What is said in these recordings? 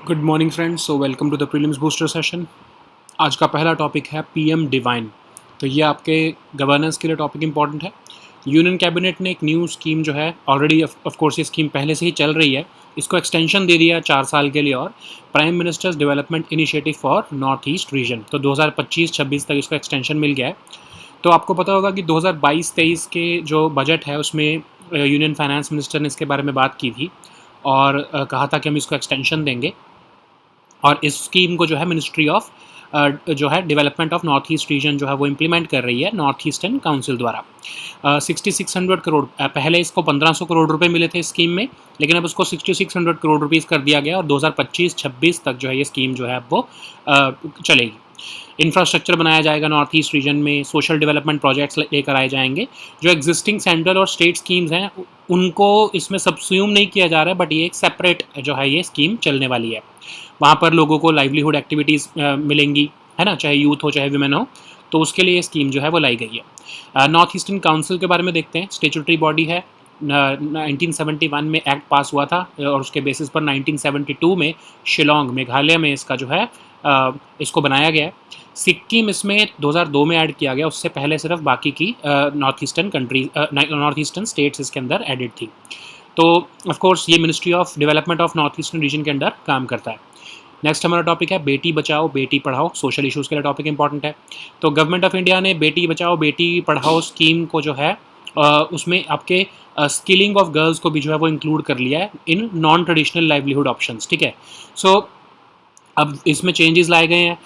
Good morning friends. So welcome to the prelims booster session. आज का पहला topic है पीएम डिवाइन। तो ये आपके गवर्नेंस के लिए टॉपिक इंपॉर्टेंट है। यूनियन कैबिनेट ने एक न्यू स्कीम जो है, ऑलरेडी ऑफ कोर्स ये स्कीम पहले से ही चल रही है, इसको एक्सटेंशन दे दिया 4 साल के लिए, और prime ministers development initiative for north east region. तो 2025-26 तक इसको एक्सटेंशन मिल गया है। तो आपको पता होगा कि 2022-23 के जो बजट है उसमें यूनियन फाइनेंस मिनिस्टर ने इसके बारे में बात की थी और कहा था कि हम इसको एक्सटेंशन देंगे। और इस स्कीम को जो है मिनिस्ट्री ऑफ जो है development of north east region जो है वो इम्प्लीमेंट कर रही है नॉर्थ ईस्टर्न काउंसिल द्वारा। 6600 करोड़, पहले इसको 1500 करोड़ रुपए मिले थे स्कीम में, लेकिन अब उसको 6600 करोड़ रुपीज़ कर दिया गया और 2025-26 तक जो है ये स्कीम जो है वो चलेगी। इंफ्रास्ट्रक्चर बनाया जाएगा नॉर्थ ईस्ट रीजन में, सोशल डेवलपमेंट प्रोजेक्ट्स लेकर आए जाएंगे। जो एग्जिस्टिंग सेंट्रल और स्टेट स्कीम्स हैं उनको इसमें सब्स्यूम नहीं किया जा रहा है, बट ये एक सेपरेट जो है ये स्कीम चलने वाली है। वहाँ पर लोगों को लाइवलीहुड एक्टिविटीज़ मिलेंगी, है ना, चाहे यूथ हो चाहे विमेन हो। तो उसके लिए ये स्कीम जो है वो लाई गई है। नॉर्थ ईस्टर्न काउंसिल के बारे में देखते हैं। स्टेचुटरी बॉडी है। 1971 में एक्ट पास हुआ था और उसके बेसिस पर 1972 में शिलोंग मेघालय में इसका जो है इसको बनाया गया है। सिक्किम इसमें 2002 में ऐड किया गया, उससे पहले सिर्फ बाकी की नॉर्थ ईस्टर्न स्टेट्स इसके अंदर एडिड थी। तो ऑफ कोर्स ये ministry of development of north eastern region के अंदर काम करता है। नेक्स्ट हमारा टॉपिक है बेटी बचाओ बेटी पढ़ाओ। सोशल इश्यूज़ के लिए टॉपिक इंपॉर्टेंट है। तो गवर्नमेंट ऑफ इंडिया ने बेटी बचाओ बेटी पढ़ाओ स्कीम को जो है उसमें आपके स्किलिंग ऑफ गर्ल्स को भी जो है वो इंक्लूड कर लिया है in non traditional livelihood options. ठीक है। सो अब इसमें चेंजेस लाए गए हैं।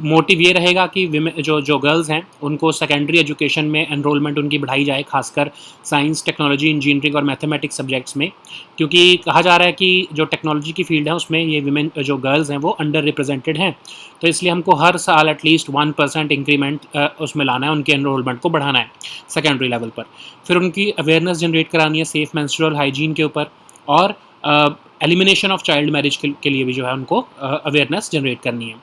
मोटिव ये रहेगा कि जो गर्ल्स हैं उनको सेकेंडरी एजुकेशन में एनरोलमेंट उनकी बढ़ाई जाए, खासकर साइंस, टेक्नोलॉजी, इंजीनियरिंग और मैथमेटिक्स सब्जेक्ट्स में, क्योंकि कहा जा रहा है कि जो टेक्नोलॉजी की फील्ड है उसमें ये विमेन जो गर्ल्स हैं वो अंडर रिप्रेजेंटेड हैं। तो इसलिए हमको हर साल एटलीस्ट 1% इंक्रीमेंट उसमें लाना है, उनके एनरोलमेंट को बढ़ाना है सेकेंडरी लेवल पर। फिर उनकी अवेयरनेस जनरेट करानी है सेफ मेंस्ट्रुअल हाइजीन के ऊपर, और एलिमिनेशन ऑफ चाइल्ड मैरिज के लिए भी जो है उनको अवेयरनेस जनरेट करनी है।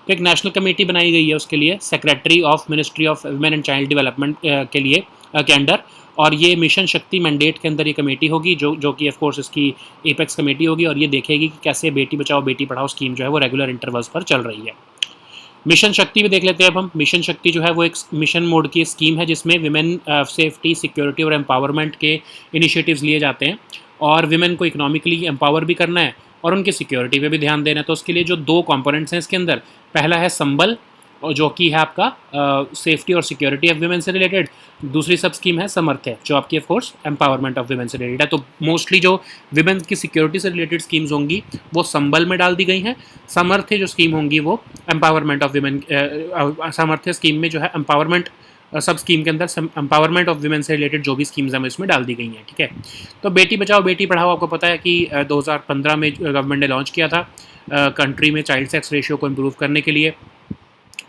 तो एक नेशनल कमेटी बनाई गई है उसके लिए, secretary of ministry of women and child development के लिए के अंडर, और ये मिशन शक्ति मैंडेट के अंदर ये कमेटी होगी जो कि ऑफ कोर्स इसकी एपेक्स कमेटी होगी, और ये देखेगी कि कैसे बेटी बचाओ बेटी पढ़ाओ स्कीम जो है वो रेगुलर इंटरवल्स पर चल रही है। मिशन शक्ति भी देख लेते हैं अब हम। मिशन शक्ति जो है वो एक मिशन मोड की स्कीम है जिसमें विमेन सेफ्टी, सिक्योरिटी और एम्पावरमेंट के इनिशिएटिव्स लिए जाते हैं, और विमेन को इकोनॉमिकली एम्पावर भी करना है और उनकी सिक्योरिटी पे भी ध्यान देना है। तो उसके लिए जो 2 कंपोनेंट्स हैं इसके अंदर, पहला है संबल, और जो कि है आपका सेफ्टी और सिक्योरिटी ऑफ विमेन से रिलेटेड। दूसरी सब स्कीम है समर्थ्य, जो आपकी of course empowerment of women से रिलेटेड है। तो मोस्टली जो विमेन की सिक्योरिटी से रिलेटेड स्कीम्स होंगी वो संबल में डाल दी गई हैं। समर्थ्य जो स्कीम होंगी वो एम्पावरमेंट ऑफ विमेन, समर्थ्य स्कीम में जो है एम्पावरमेंट सब स्कीम के अंदर एम्पावरमेंट ऑफ विमेन से रिलेटेड जो भी स्कीम्स हैं इसमें डाल दी गई हैं। ठीक है। तो बेटी बचाओ बेटी पढ़ाओ आपको पता है कि 2015 में गवर्नमेंट ने लॉन्च किया था कंट्री में चाइल्ड सेक्स रेशियो को इम्प्रूव करने के लिए,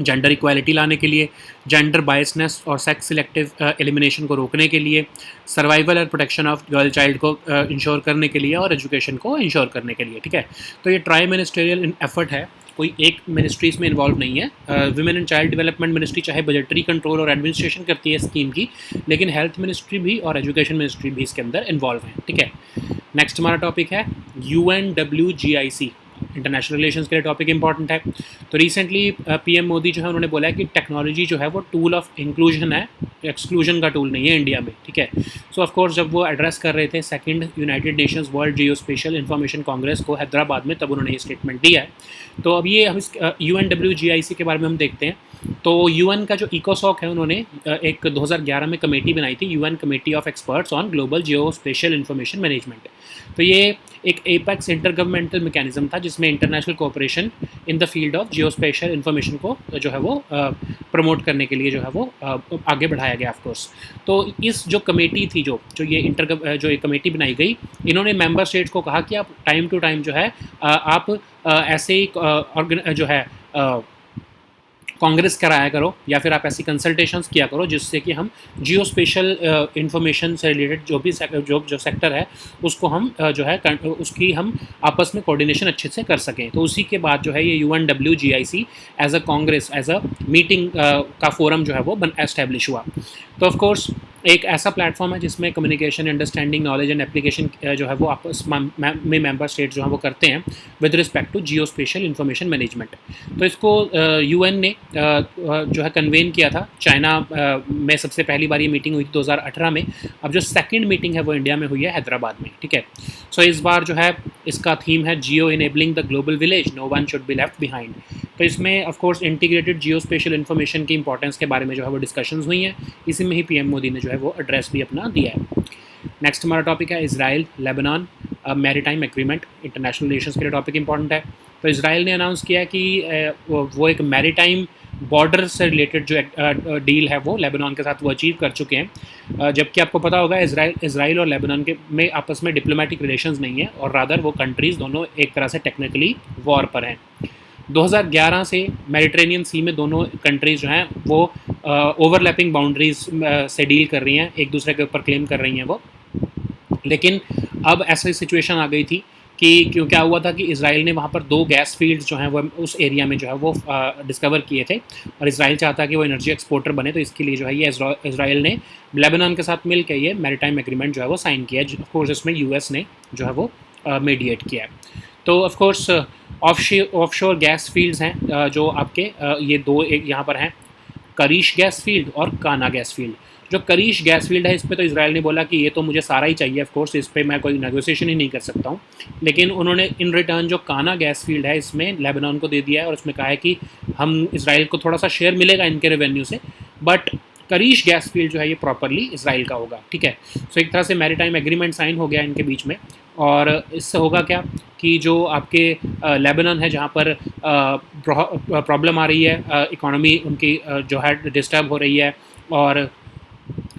जेंडर इक्वालिटी लाने के लिए, जेंडर बायसनेस और सेक्स सिलेक्टिव एलिमिनेशन को रोकने के लिए, सर्वाइवल और प्रोटेक्शन ऑफ गर्ल चाइल्ड को इंश्योर करने के लिए, और एजुकेशन को इंश्योर करने के लिए। ठीक है। तो ये ट्राई मिनिस्ट्रियल एफर्ट है, कोई एक मिनिस्ट्री इसमें इन्वॉल्व नहीं है। Women and child development ministry चाहे बजटरी कंट्रोल और एडमिनिस्ट्रेशन करती है स्कीम की, लेकिन हेल्थ मिनिस्ट्री भी और एजुकेशन मिनिस्ट्री भी इसके अंदर इन्वॉल्व है। ठीक है। नेक्स्ट हमारा टॉपिक है UNWGIC, इंटरनेशनल रिलेशंस के लिए टॉपिक इंपॉर्टेंट है। तो रिसेंटली पीएम मोदी जो है उन्होंने बोला है कि टेक्नोलॉजी जो है वो टूल ऑफ इंक्लूजन है, एक्सक्लूजन का टूल नहीं है इंडिया में। ठीक है। सो ऑफ कोर्स जब वो एड्रेस कर रहे थे सेकंड यूनाइटेड नेशंस वर्ल्ड जियो स्पेशल इंफॉर्मेशन कांग्रेस को हैदराबाद में, तब उन्होंने ये स्टेटमेंट दिया है। तो अब ये हम UNWGIC के बारे में हम देखते हैं। तो यूएन का जो इकोसॉक है उन्होंने एक 2011 में कमेटी बनाई थी, UN committee of experts on global geo spatial information management. तो ये एक एपेक्स इंटरगवर्नमेंटल मैकेनिज्म था जिसमें international cooperation in the field of Jio spatial information को जो है वो प्रमोट करने के लिए जो है वो आगे बढ़ाया गया ऑफ कोर्स। तो इस जो कमेटी थी जो ये कमेटी बनाई गई, इन्होंने मेंबर स्टेट्स को कहा कि आप टाइम टू टाइम जो है आप ऐसे ही जो है कांग्रेस कराया करो, या फिर आप ऐसी कंसल्टेशंस किया करो जिससे कि हम जियो स्पेशल इंफॉर्मेशन से रिलेटेड जो भी जो सेक्टर है उसको हम जो है उसकी हम आपस में कोऑर्डिनेशन अच्छे से कर सकें। तो उसी के बाद जो है ये UNWGIC as a congress as a meeting का फोरम जो है वो एस्टैब्लिश हुआ। तो ऑफ कोर्स एक ऐसा प्लेटफॉर्म है जिसमें communication, understanding, knowledge and application जो है वो आपस में मेंबर स्टेट जो है वो करते हैं with respect to geo spatial information management. तो इसको यूएन ने जो है कन्वेन किया था चाइना में। सबसे पहली बार ये मीटिंग हुई थी 2018 में। अब जो सेकंड मीटिंग है वो इंडिया में हुई है हैदराबाद में, ठीक है। सो इस बार जो है इसका थीम है geo enabling the global village, no one should be left behind. तो इसमें of course integrated geo spatial information की इंपॉर्टेंस के बारे में जो है वो डिस्कशंस हुई हैं। इसी में ही पीएम मोदी ने जो है वो एड्रेस भी अपना दिया है। नेक्स्ट हमारा टॉपिक है Israel Lebanon maritime agreement. International relations के लिए टॉपिक इंपॉर्टेंट है। तो इजराइल ने अनाउंस किया कि वो एक मैरीटाइम बॉर्डर से रिलेटेड जो डील है वो लेबनान के साथ वो अचीव कर चुके हैं। जबकि आपको पता होगा इजराइल और लेबनान के में आपस में डिप्लोमेटिक रिलेशंस नहीं है, और रादर वो कंट्रीज़ दोनों एक तरह से टेक्निकली वॉर पर हैं। 2011 से मेडिटेरेनियन सी में दोनों कंट्रीज़ जो हैं वो ओवरलैपिंग बाउंड्रीज से डील कर रही हैं, एक दूसरे के ऊपर क्लेम कर रही हैं वो। लेकिन अब ऐसी सिचुएशन आ गई थी कि क्यों क्या हुआ था कि इजराइल ने वहाँ पर 2 गैस फील्ड्स जो हैं वो उस एरिया में जो है वो डिस्कवर किए थे, और इजराइल चाहता है कि वो एनर्जी एक्सपोर्टर बने। तो इसके लिए जो है ये इजराइल ने लेबनान के साथ मिल के ये मैरीटाइम एग्रीमेंट जो है वो साइन किया है। ऑफकोर्स इसमें यूएस ने जो है वो मीडिएट किया है। तो ऑफकोर्स ऑफशोर गैस फील्ड्स हैं जो आपके ये दो एक यहाँ पर हैं, करीश गैस फील्ड और काना गैस फील्ड। जो करीश गैस फील्ड है इस पे तो इजराइल ने बोला कि ये तो मुझे सारा ही चाहिए, ऑफ कोर्स इस पे मैं कोई नेगोशिएशन ही नहीं कर सकता हूँ। लेकिन उन्होंने इन रिटर्न जो काना गैस फील्ड है इसमें लेबनान को दे दिया है, और उसमें कहा है कि हम इजराइल को थोड़ा सा शेयर मिलेगा इनके रेवेन्यू से, बट करीश गैस फील्ड जो है ये प्रॉपरली इजराइल का होगा, ठीक है। सो एक तरह से मैरीटाइम एग्रीमेंट साइन हो गया इनके बीच में। और इससे होगा क्या कि जो आपके लेबनान है जहाँ पर प्रॉब्लम आ रही है, इकोनॉमी उनकी जो है डिस्टर्ब हो रही है, और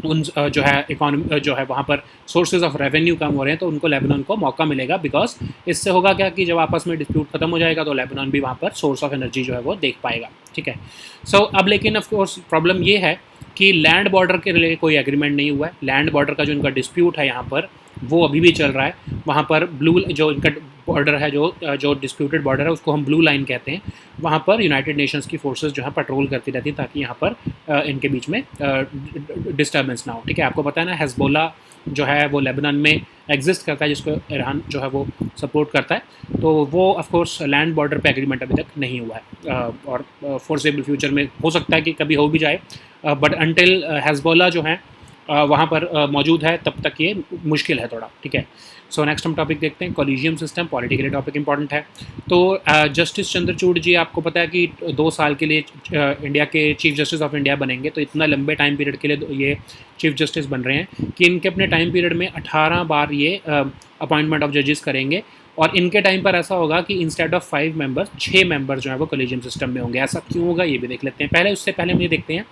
उन जो है इकोनॉमी जो है वहाँ पर सोर्सेज ऑफ रेवेन्यू कम हो रहे हैं, तो उनको लेबनान को मौका मिलेगा। बिकॉज इससे होगा क्या कि जब आपस में डिस्प्यूट खत्म हो जाएगा तो लेबनान भी वहाँ पर सोर्स ऑफ एनर्जी जो है वो देख पाएगा, ठीक है। सो अब लेकिन ऑफ कोर्स प्रॉब्लम ये है कि लैंड बॉर्डर के लिए कोई एग्रीमेंट नहीं हुआ है। लैंड बॉर्डर का जो इनका डिस्प्यूट है यहाँ पर वो अभी भी चल रहा है। वहाँ पर ब्लू जो इनका बॉर्डर है, जो डिस्प्यूटेड बॉर्डर है उसको हम ब्लू लाइन कहते हैं। वहाँ पर यूनाइटेड नेशंस की फोर्सेस जो है पेट्रोल करती रहती है ताकि यहाँ पर इनके बीच में डिस्टर्बेंस ना हो, ठीक है। आपको पता है ना हिजबुल्लाह जो है वो लेबनान में एग्जिस्ट करता है, जिसको ईरान जो है वो सपोर्ट करता है। तो वो ऑफ कोर्स लैंड बॉर्डर पे एग्रीमेंट अभी तक नहीं हुआ है, और फोर्सेबल फ्यूचर में हो सकता है कि कभी हो भी जाए, बट अनटिल हिजबुल्लाह जो है वहाँ पर मौजूद है तब तक ये मुश्किल है थोड़ा, ठीक है। सो नेक्स्ट हम टॉपिक देखते हैं कॉलेजियम सिस्टम। पॉलिटी के लिए टॉपिक इंपॉर्टेंट है। तो जस्टिस चंद्रचूड़ जी, आपको पता है कि 2 साल के लिए इंडिया के चीफ जस्टिस ऑफ इंडिया बनेंगे। तो इतना लंबे टाइम पीरियड के लिए ये चीफ जस्टिस बन रहे हैं कि इनके अपने टाइम पीरियड में 18 बार ये अपॉइंटमेंट ऑफ जजेस करेंगे, और इनके टाइम पर ऐसा होगा कि इंस्टेड ऑफ 5 मेंबर्स 6 मेंबर जो है वो कॉलेजियम सिस्टम में होंगे। ऐसा क्यों होगा ये भी देख लेते हैं। उससे पहले हम ये देखते हैं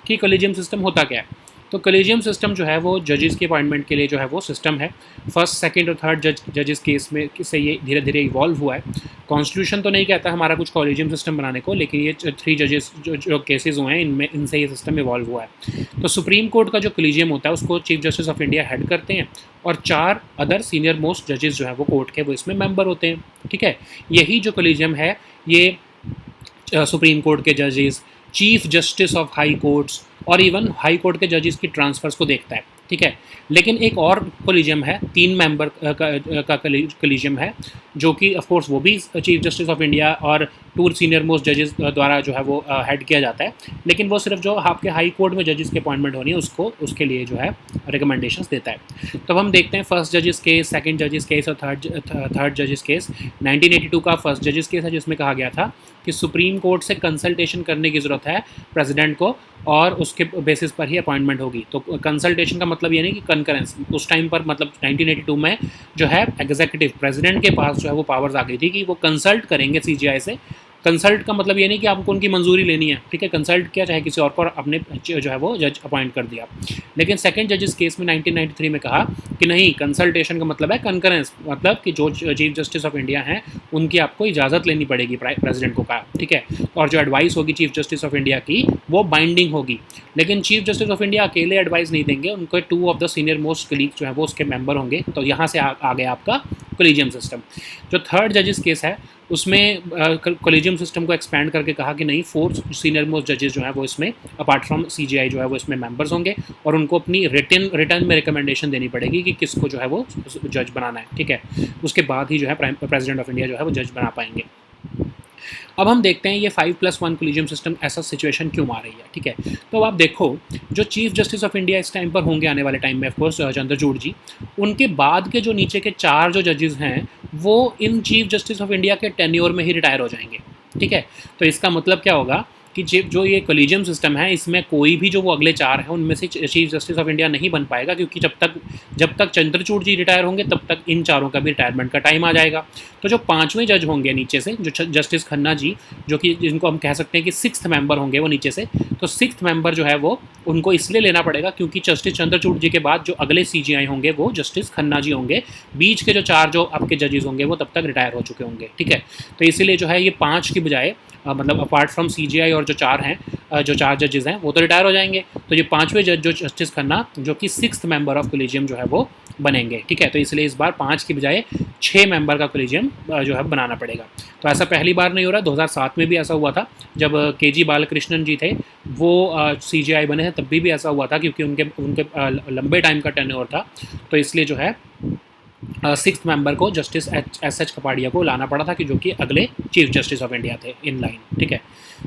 कि कॉलेजियम सिस्टम होता क्या है। तो कॉलेजियम सिस्टम जो है वो जजेस के अपॉइंटमेंट के लिए जो है वो सिस्टम है। फर्स्ट, सेकंड और थर्ड जजेस केस में से ये धीरे धीरे इवॉल्व हुआ है। कॉन्स्टिट्यूशन तो नहीं कहता हमारा कुछ कॉलेजियम सिस्टम बनाने को, लेकिन ये 3 जजेस जो केसेस हुए हैं इनसे ये सिस्टम इवॉल्व हुआ है। तो सुप्रीम कोर्ट का जो कॉलेजियम होता है उसको chief justice of India head करते हैं, और 4 अदर सीनियर मोस्ट जजेस जो है वो कोर्ट के वो इसमें मेंबर होते हैं, ठीक है। यही जो कॉलेजियम है ये सुप्रीम कोर्ट के जजेस, chief justice of high courts और इवन हाई कोर्ट के जजेस की ट्रांसफर्स को देखता है, ठीक है। लेकिन एक और कॉलेजियम है, 3 मेंबर का कॉलेजियम है, जो कि ऑफ कोर्स वो भी चीफ जस्टिस ऑफ इंडिया और 2 सीनियर मोस्ट जजेस द्वारा जो है वो हेड किया जाता है। लेकिन वो सिर्फ जो आपके हाई कोर्ट में जजेस की अपॉइंटमेंट होनी है उसके लिए जो है रिकमेंडेशंस देता है। तो हम देखते हैं फर्स्ट जजेस केस, सेकंड जजेस केस और थर्ड जजेस केस। 1982 का फर्स्ट जजेस केस है जिसमें कहा गया था कि सुप्रीम कोर्ट से कंसल्टेशन करने की ज़रूरत है प्रेसिडेंट को, और उसके बेसिस पर ही अपॉइंटमेंट होगी। तो कंसल्टेशन का मतलब ये नहीं कि कंकरेंस। उस टाइम पर मतलब 1982 में जो है एग्जीक्यूटिव प्रेसिडेंट के पास जो है वो पावर्स आ गई थी कि वो कंसल्ट करेंगे सीजीआई से। कंसल्ट का मतलब ये नहीं कि आपको उनकी मंजूरी लेनी है, ठीक है। कंसल्ट किया चाहे किसी और को अपने जो है वो जज अपॉइंट कर दिया। लेकिन सेकंड जजेस केस में 1993 में कहा कि नहीं, कंसल्टेशन का मतलब है कंकरेंस, मतलब कि जो चीफ जस्टिस ऑफ इंडिया हैं उनकी आपको इजाज़त लेनी पड़ेगी प्रेसिडेंट को कहा, ठीक है। और जो एडवाइस होगी चीफ जस्टिस ऑफ इंडिया की वो बाइंडिंग होगी। लेकिन चीफ जस्टिस ऑफ इंडिया अकेले एडवाइस नहीं देंगे, उनके 2 of the senior most colleague जो है वो उसके मेंबर होंगे। तो यहाँ से आ गया आपका कोलिजियम सिस्टम। जो थर्ड जजेस केस है उसमें कोलिजियम सिस्टम को एक्सपैंड करके कहा कि नहीं, 4 सीनियर मोस्ट जजेस जो है वो इसमें अपार्ट फ्रॉम CGI जो है वो इसमें मेंबर्स होंगे और उनको अपनी रिटर्न में रिकमेंडेशन देनी पड़ेगी कि किसको जो है वो जज बनाना है, ठीक है। उसके बाद ही जो है प्रेसिडेंट ऑफ इंडिया जो है वो जज बना पाएंगे। अब हम देखते हैं ये 5+1 कोलिजियम सिस्टम ऐसा सिचुएशन क्यों आ रही है, ठीक है। तो अब आप देखो, जो चीफ जस्टिस ऑफ इंडिया इस टाइम पर होंगे आने वाले टाइम में, ऑफकोर्स चंद्रचूड़ जी, उनके बाद के जो नीचे के 4 जो जजेस हैं वो in chief justice of India के टेन्योर में ही रिटायर हो जाएंगे, ठीक है। तो इसका मतलब क्या होगा कि जो ये कोलिजियम सिस्टम है इसमें कोई भी जो वो अगले 4 हैं उनमें से चीफ जस्टिस ऑफ इंडिया नहीं बन पाएगा, क्योंकि जब तक चंद्रचूड़ जी रिटायर होंगे तब तक इन चारों का भी रिटायरमेंट का टाइम आ जाएगा। तो जो 5वें जज होंगे नीचे से, जो जस्टिस खन्ना जी, जो कि जिनको हम कह सकते हैं कि 6th मेंबर होंगे वो नीचे से, तो 6th मेंबर जो है वो उनको इसलिए लेना पड़ेगा क्योंकि जस्टिस चंद्रचूड़ जी के बाद जो अगले CGI होंगे वो जस्टिस खन्ना जी होंगे। बीच के जो 4 जो आपके जजेस होंगे वो तब तक रिटायर हो चुके होंगे, ठीक है। तो इसीलिए जो है ये 5 की बजाय मतलब अपार्ट फ्रॉम CGI और जो 4 हैं, जो 4 जजेस हैं वो तो रिटायर हो जाएंगे। तो ये 5वें जज जो जस्टिस खन्ना, जो कि 6th मेंबर ऑफ कोलिजियम जो है वो बनेंगे, ठीक है। तो इसलिए इस बार 5 की बजाय 6 मेंबर का कोलिजियम जो है बनाना पड़ेगा। तो ऐसा पहली बार नहीं हो रहा, 2007 में भी ऐसा हुआ था जब KG बालकृष्णन जी थे वो CGI बने हैं, तब भी ऐसा हुआ था क्योंकि उनके लंबे टाइम का टेन्योर था। तो इसलिए जो है 6th मेंबर को जस्टिस SH कपाड़िया को लाना पड़ा था कि जो कि अगले चीफ जस्टिस ऑफ इंडिया थे इन लाइन, ठीक है।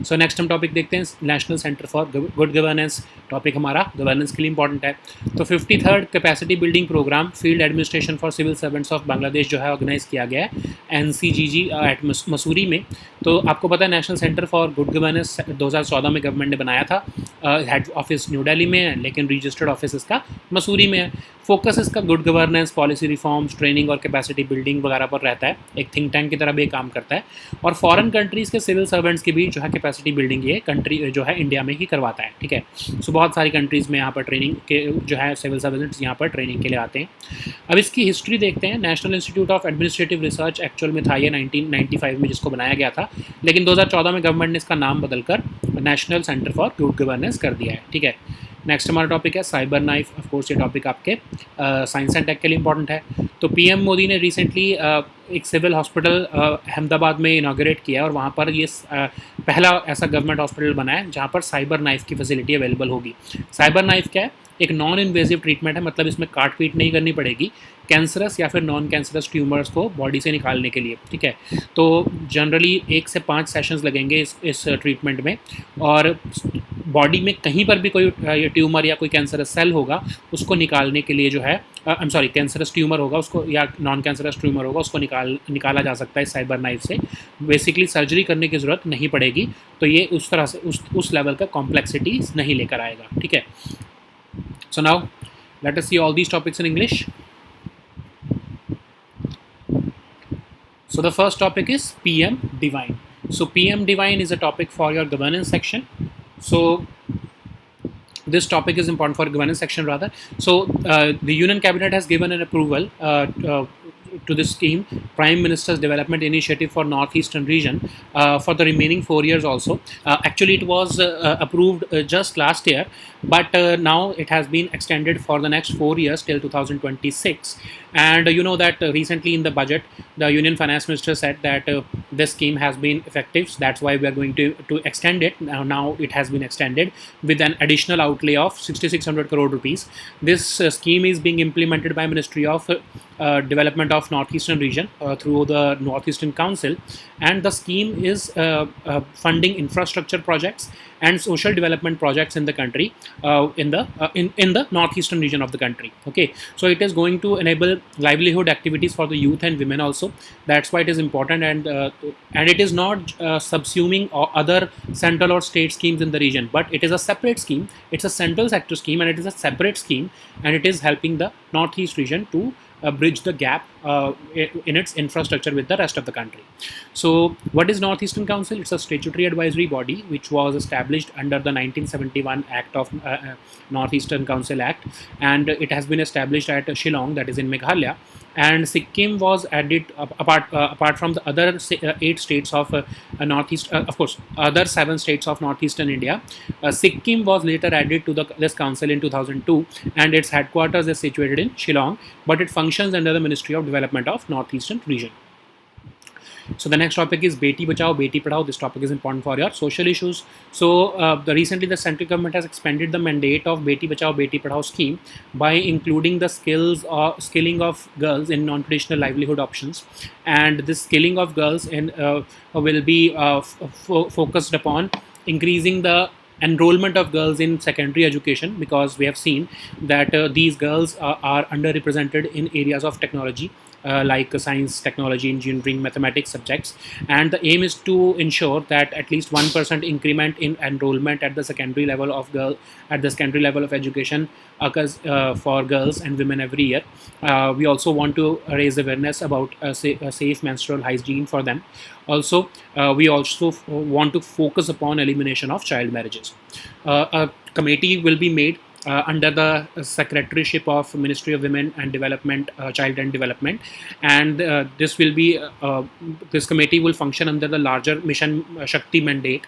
सो नेक्स्ट हम टॉपिक देखते हैं, national centre for good governance. Topic हमारा गवर्नेंस के लिए इंपॉर्टेंट है। तो 53rd capacity building programme field administration for civil servants of Bangladesh जो है ऑर्गेनाइज किया गया है NCGG एट मसूरी में। तो आपको पता है national centre for good governance 2014 में गवर्नमेंट ने बनाया था, हेड ऑफिस न्यू दिल्ली में है लेकिन रजिस्टर्ड ऑफिस इसका मसूरी में है। फोकस इसका good governance, policy reforms, training और कैपेसिटी बिल्डिंग वगैरह पर रहता है। एक थिंक टैंक की तरह भी काम करता है और फॉरेन कंट्रीज़ के सिविल सर्वेंट्स के बीच जो है कैपेसिटी बिल्डिंग ये कंट्री जो है इंडिया में ही करवाता है, ठीक है। सो बहुत सारी कंट्रीज़ में यहाँ पर ट्रेनिंग के जो है सिविल सर्वेंट्स यहाँ पर ट्रेनिंग के लिए आते हैं। अब इसकी हिस्ट्री देखते हैं। National institute of administrative research actual में था ये 1995 में जिसको बनाया गया था, लेकिन 2014 में गवर्नमेंट ने इसका नाम बदलकर national centre for good governance कर दिया है, ठीक है। नेक्स्ट हमारा टॉपिक है साइबर नाइफ। ऑफ कोर्स ये टॉपिक आपके साइंस एंड टेक के लिए इंपॉर्टेंट है। तो PM मोदी ने रिसेंटली एक सिविल हॉस्पिटल अहमदाबाद में इनाग्रेट किया और वहाँ पर ये पहला ऐसा गवर्नमेंट हॉस्पिटल बना है जहाँ पर साइबर नाइफ की फैसिलिटी अवेलेबल होगी। साइबर नाइफ क्या है? एक नॉन इन्वेजिव ट्रीटमेंट है, मतलब इसमें काट पीट नहीं करनी पड़ेगी कैंसरस या फिर नॉन कैंसरस ट्यूमर्स को बॉडी से निकालने के लिए, ठीक है। तो जनरली 1 से 5 सेशंस लगेंगे इस ट्रीटमेंट में, और बॉडी में कहीं पर भी कोई ट्यूमर या कोई कैंसरस सेल होगा उसको निकालने के लिए जो है कैंसरस ट्यूमर होगा उसको या नॉन कैंसरस ट्यूमर होगा उसको निकाला जा सकता है साइबर नाइफ से। बेसिकली सर्जरी करने की ज़रूरत नहीं पड़ेगी। तो ये उस तरह से उस लेवल का कॉम्प्लेक्सिटी नहीं लेकर आएगा, ठीक है। So now let us see all these topics in English. So the first topic is PM Divine. So PM Divine is a topic for your governance section. So this topic is important for governance section rather. So the Union Cabinet has given an approval to this scheme, Prime Minister's Development Initiative for Northeastern region, for the remaining 4 years also. Actually, it was approved just last year, but now it has been extended for the next 4 years till 2026. And you know that recently in the budget, the Union Finance Minister said that this scheme has been effective. So that's why we are going to extend it. Now it has been extended with an additional outlay of 6,600 crore rupees. This scheme is being implemented by Ministry of Development of Northeastern region through the Northeastern Council, and the scheme is funding infrastructure projects and social development projects in the country, in the northeastern region of the country. Okay, so it is going to enable livelihood activities for the youth and women also. That's why it is important, and it is not subsuming other central or state schemes in the region, but it is a separate scheme. It's a central sector scheme, and it is a separate scheme, and it is helping the northeast region to bridge the gap in its infrastructure with the rest of the country. So what is Northeastern Council? It's a statutory advisory body which was established under the 1971 Act of Northeastern Council Act, and it has been established at Shillong, that is in Meghalaya, and Sikkim was added apart from the other 8 states of northeast, of course, other 7 states of northeastern India. Sikkim was later added to this council in 2002, and its headquarters is situated in Shillong, but it functions under the Ministry of Development of Northeastern Region. So the next topic is Beti Bachao, Beti Padhao. This topic is important for your social issues. So recently the central government has expanded the mandate of Beti Bachao, Beti Padhao scheme by including the skilling of girls in non-traditional livelihood options, and this skilling of girls will be focused upon increasing the enrollment of girls in secondary education, because we have seen that these girls are underrepresented in areas of technology, like science, technology, engineering, mathematics subjects, and the aim is to ensure that at least 1% increment in enrollment at the secondary level of education occurs for girls and women every year. We also want to raise awareness about safe menstrual hygiene for them. Also, we also want to focus upon elimination of child marriages. A committee will be made under the secretaryship of Ministry of Women and Development, Child and Development, and this committee will function under the larger Mission Shakti mandate.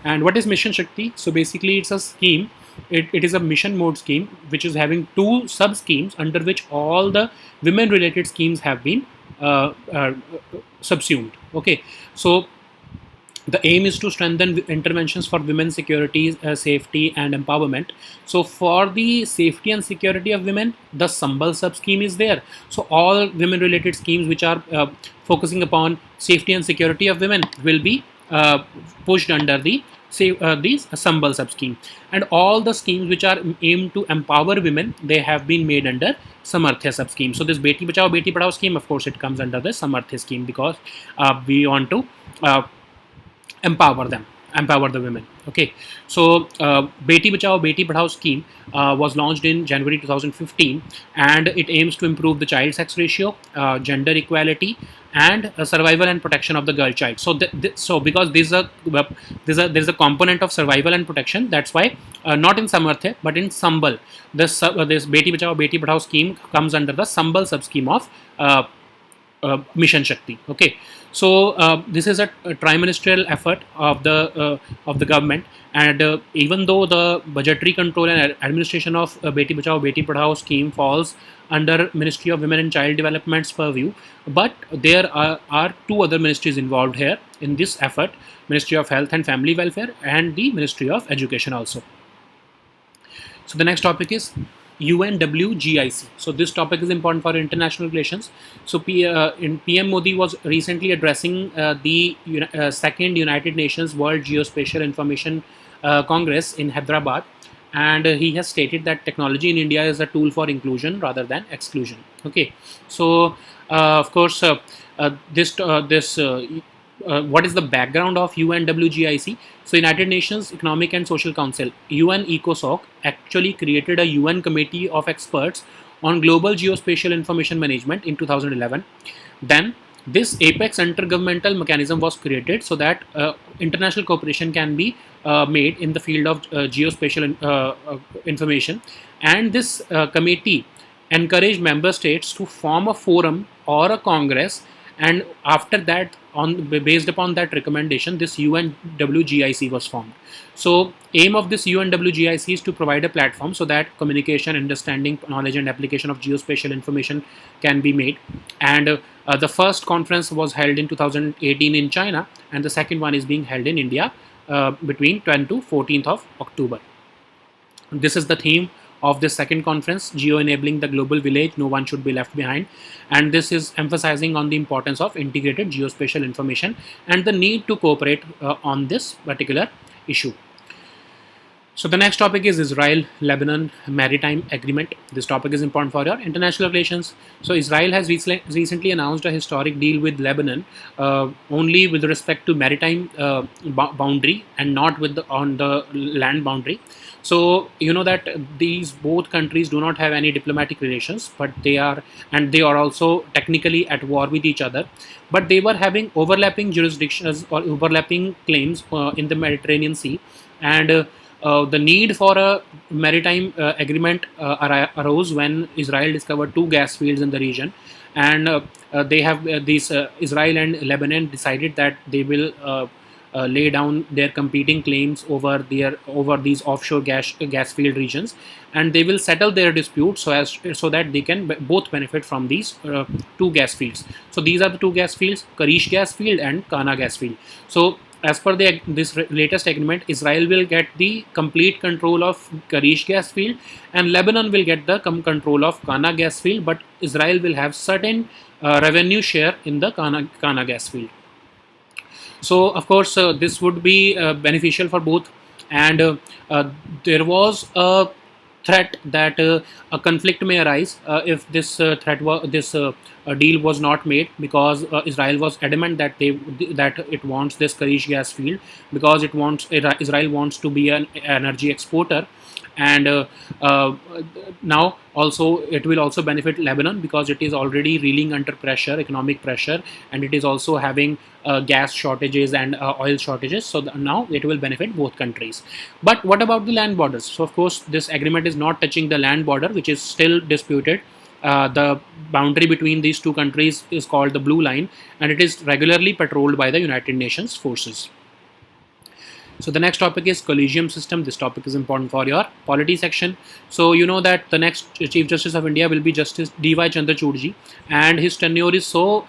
And what is Mission Shakti? So basically, it's a scheme. It is a mission mode scheme which is having 2 sub schemes under which all the women related schemes have been subsumed. Okay, so the aim is to strengthen interventions for women's security, safety, and empowerment. So, for the safety and security of women, the Sambal sub scheme is there. So, all women related schemes which are focusing upon safety and security of women will be pushed under the Sambal sub scheme, and all the schemes which are aimed to empower women, they have been made under Samarthya sub scheme. So, this Beti Bachao Beti Padhao scheme, of course, it comes under the Samarthya scheme, because we want to empower the women. Okay, so Beti Bachao Beti Padhao scheme was launched in January 2015, and it aims to improve the child sex ratio, gender equality, and survival and protection of the girl child. So because there's a component of survival and protection, that's why not in Samarthya but in Sambal, this Beti Bachao Beti Padhao scheme comes under the Sambal sub scheme of Mission Shakti. Okay, so this is a tri-ministerial effort of the government, and even though the budgetary control and administration of Beti Bachao Beti Padhao scheme falls under Ministry of Women and Child Development's purview, but there are 2 other ministries involved here in this effort: Ministry of Health and Family Welfare and the Ministry of Education also. So the next topic is UNWGIC. So this topic is important for international relations. So PM Modi was recently addressing the second United Nations World Geospatial Information Congress in Hyderabad, and he has stated that technology in India is a tool for inclusion rather than exclusion. Okay, so of course what is the background of UNWGIC? So United Nations Economic and Social Council, UN ECOSOC, actually created a UN committee of experts on global geospatial information management in 2011. Then this apex intergovernmental mechanism was created so that international cooperation can be made in the field of geospatial information, and this committee encouraged member states to form a forum or a congress, and after that, based upon that recommendation, this UNWGIC was formed. So aim of this UNWGIC is to provide a platform so that communication, understanding, knowledge, and application of geospatial information can be made. And the first conference was held in 2018 in China, and the second one is being held in India between 10th to 14th of October. This is the theme of this second conference: geo-enabling the global village, no one should be left behind. And this is emphasizing on the importance of integrated geospatial information and the need to cooperate on this particular issue. So the next topic is Israel-Lebanon Maritime Agreement. This topic is important for your international relations. So Israel has recently announced a historic deal with Lebanon only with respect to maritime boundary and not on the land boundary. So you know that these both countries do not have any diplomatic relations, but they are also technically at war with each other. But they were having overlapping jurisdictions or overlapping claims in the Mediterranean Sea, and the need for a maritime agreement arose when Israel discovered 2 gas fields in the region, and they have these Israel and Lebanon decided that they will lay down their competing claims over these offshore gas field regions, and they will settle their dispute so that they can both benefit from these two gas fields. So these are the two gas fields: Karish gas field and Kana gas field. So as per this latest agreement, Israel will get the complete control of Karish gas field, and Lebanon will get the control of Kana gas field, but Israel will have certain revenue share in the Kana gas field. So of course this would be beneficial for both, and there was a threat that a conflict may arise if this deal was not made, because Israel was adamant that it wants this Karish gas field because Israel wants to be an energy exporter, and now also it will also benefit Lebanon because it is already reeling under pressure, economic pressure, and it is also having gas shortages and oil shortages. So now it will benefit both countries. But what about the land borders? So of course this agreement is not touching the land border, which is still disputed. The boundary between these two countries is called the Blue Line, and it is regularly patrolled by the United Nations forces. So the next topic is collegium system. This topic is important for your polity section. So you know that the next Chief Justice of India will be Justice D.Y. Chandrachud ji, and his tenure is so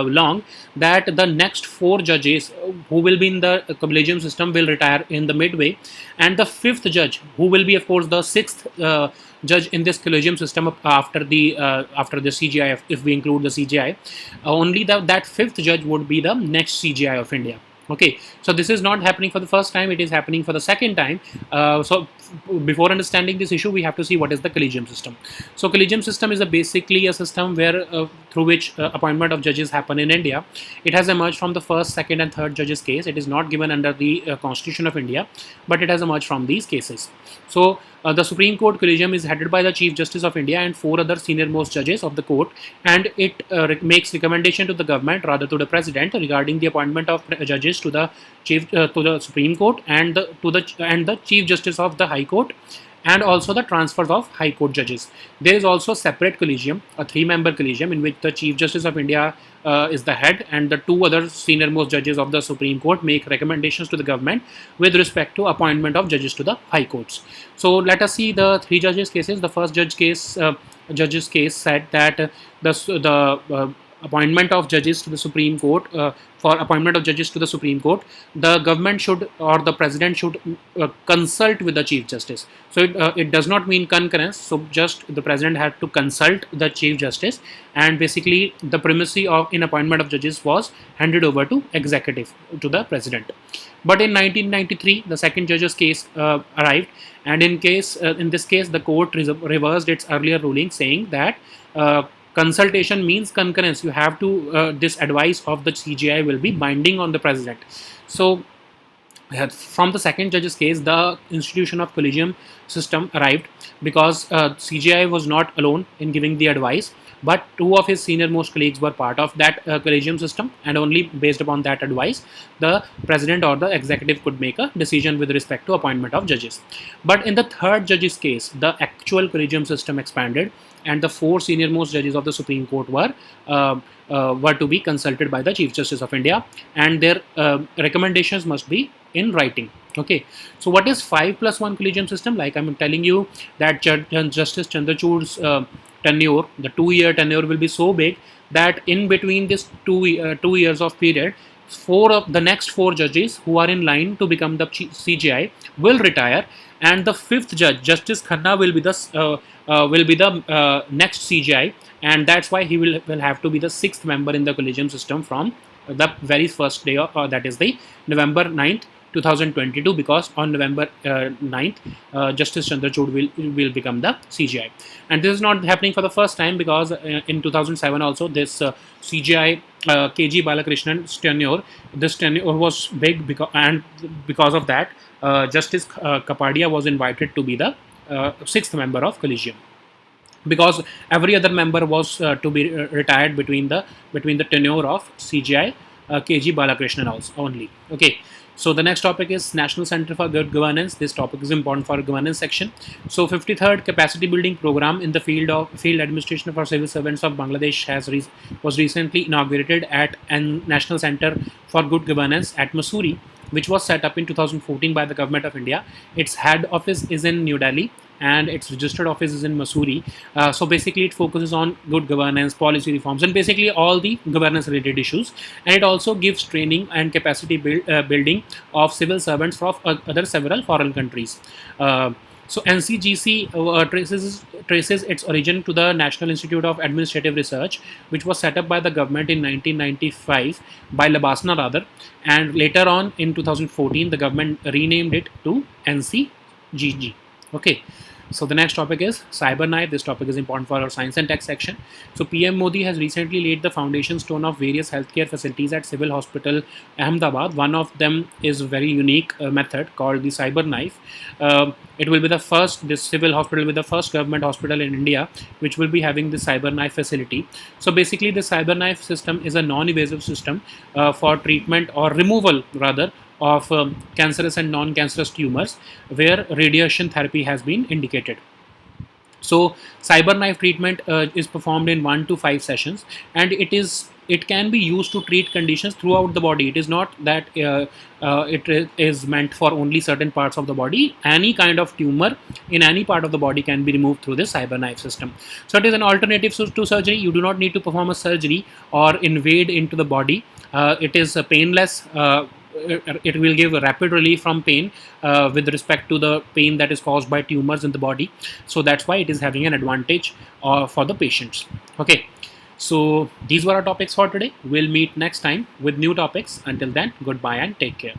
long that the next 4 judges who will be in the collegium system will retire in the midway, and the 5th judge, who will be of course the 6th judge in this collegium system after the CGI, if we include the CGI, only that 5th judge would be the next CGI of India. Okay, so this is not happening for the first time, it is happening for the second time. So before understanding this issue, we have to see what is the collegium system. So collegium system is basically a system where through which appointment of judges happen in India. It has emerged from the first, second and third judges case. It is not given under the Constitution of India, but it has emerged from these cases. So the Supreme Court collegium is headed by the Chief Justice of India and 4 other senior most judges of the court, and it makes recommendation to the government, rather to the president, regarding the appointment of judges to the Supreme Court and the Chief Justice of the High Court, and also the transfers of High Court judges. There is also a separate collegium, a 3-member collegium, in which the Chief Justice of India is the head, and the 2 other senior most judges of the Supreme Court make recommendations to the government with respect to appointment of judges to the High Courts. So let us see the 3 judges cases. The first judge's case said that the appointment of judges to the Supreme Court, for appointment of judges to the Supreme Court, the government should, or the president should, consult with the Chief Justice. So it does not mean concurrence. So just the president had to consult the Chief Justice, and basically the primacy in appointment of judges was handed over to executive, to the president. But in 1993, the second judge's case arrived, and in this case, the court reversed its earlier ruling, saying that consultation means concurrence. You have to, this advice of the CGI will be binding on the president. So from the second judge's case, the institution of collegium system arrived, because CGI was not alone in giving the advice, but 2 of his senior most colleagues were part of that collegium system, and only based upon that advice, the president or the executive could make a decision with respect to appointment of judges. But in the third judge's case, the actual collegium system expanded, and the 4 senior most judges of the Supreme Court were to be consulted by the Chief Justice of India, and their recommendations must be in writing. Okay, so what is 5+1 collegium system? Like I'm telling you that Justice Chandrachud's tenure, the 2-year tenure, will be so big that in between this 2 years of period, 4 of the next 4 judges who are in line to become the CGI will retire, and the 5th judge, Justice Khanna, will be the next CGI, and that's why he will have to be the 6th member in the collegium system from the very first day of, that is the November 9th, 2022, because on November 9th, Justice Chandrachud will become the CGI. And this is not happening for the first time, because in 2007 also this CGI KG Balakrishnan tenure was big, because of that Justice Kapadia was invited to be the 6th member of collegium, because every other member was to be retired between the tenure of CGI KG Balakrishnan also only. Okay. So the next topic is National Center for Good Governance. This topic is important for governance section. So 53rd Capacity Building Program in the field administration for civil servants of Bangladesh was recently inaugurated at an National Center for Good Governance at Mussoorie, which was set up in 2014 by the government of India. Its head office is in New Delhi and its registered office is in Mussoorie. So basically, it focuses on good governance, policy reforms, and basically all the governance related issues. And it also gives training and capacity building of civil servants from other several foreign countries. So NCGC traces its origin to the National Institute of Administrative Research, which was set up by the government in 1995 by Labasna rather, and later on in 2014 the government renamed it to NCGG. Okay. So the next topic is cyber knife. This topic is important for our science and tech section. So PM Modi has recently laid the foundation stone of various healthcare facilities at Civil Hospital Ahmedabad. One of them is a very unique method called the cyber knife. It will be the first, this civil hospital will be the first government hospital in India which will be having the cyber knife facility. So basically the cyber knife system is a non-invasive system for treatment or removal rather of cancerous and non-cancerous tumors where radiation therapy has been indicated. So cyber knife treatment is performed in 1 to 5 sessions, and it can be used to treat conditions throughout the body. It is not that it is meant for only certain parts of the body. Any kind of tumor in any part of the body can be removed through this cyber knife system. So it is an alternative to surgery. You do not need to perform a surgery or invade into the body. It is painless. It will give rapid relief from pain with respect to the pain that is caused by tumors in the body. So that's why it is having an advantage for the patients. Okay. So these were our topics for today. We'll meet next time with new topics. Until then, goodbye and take care.